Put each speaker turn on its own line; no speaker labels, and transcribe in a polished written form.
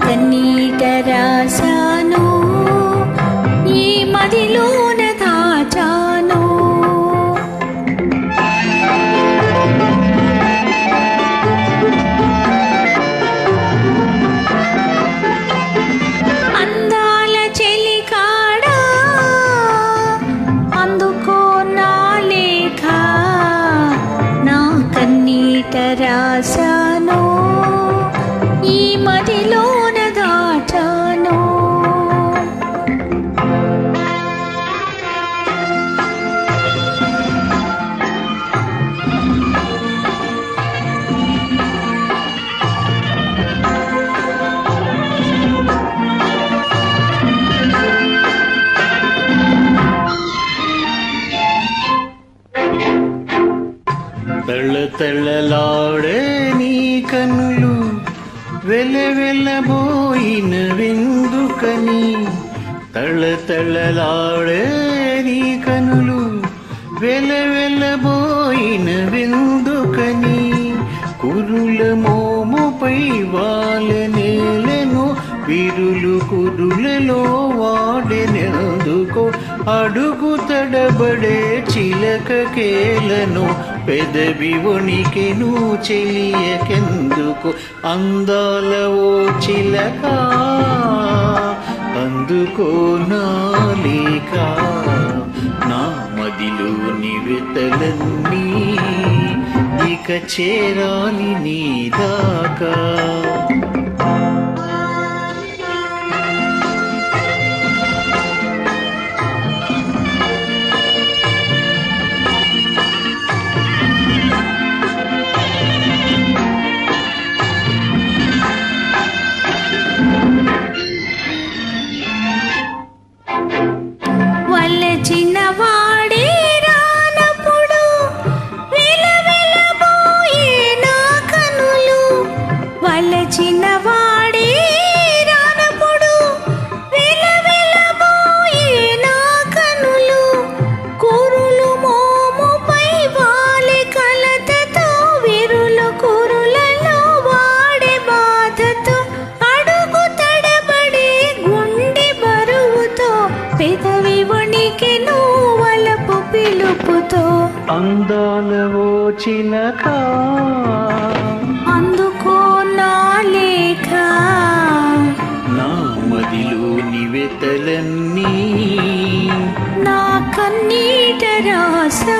కన్నీట రాశాను, ఈ మదిలోన దాచాను. అందాల చెలికాడా అందుకో నా లేఖ, నా కన్నీట రాశాను, ఈ మదిలోన దాచాను.
తళ్ళతళ్ళలాడే నీ కనులు వెలవెలబోయిన వెందుకని, తళ్ళతళ్ళలాడే నీ కనులు వెలవెలబోయిన వెందుకని, కురుల మోముపై వాలనేలను విరులు కురులలో వాడెనెందుకో, అడుగు తడబడే చిలకకేలను పెదవి వణికెను చెలియకెందుకు. అందాల ఓ చిలక అందుకో నా లేఖ, నా మదిలోని వెతలన్నీ ఇక చేరాలి నీ దాకా.
వలచిన వాడే రానప్పుడు వెలవెలబోయే నా కనులు, వలచిన వాడే రానప్పుడు వెలవెలబోయే నా కనులు, కురులు మోముపై వాలే కలతతో విరులు కురులలో వాడే బాధతో, అడుగు తడబడే గుండె బరువుతో పెదవి వణికెను వలపు పిలుపుతో.
అందాల ఓ చిలక
అందుకో నా లేఖ,
నా మదిలోని వెతలన్నీ
నా కన్నీట రాశా.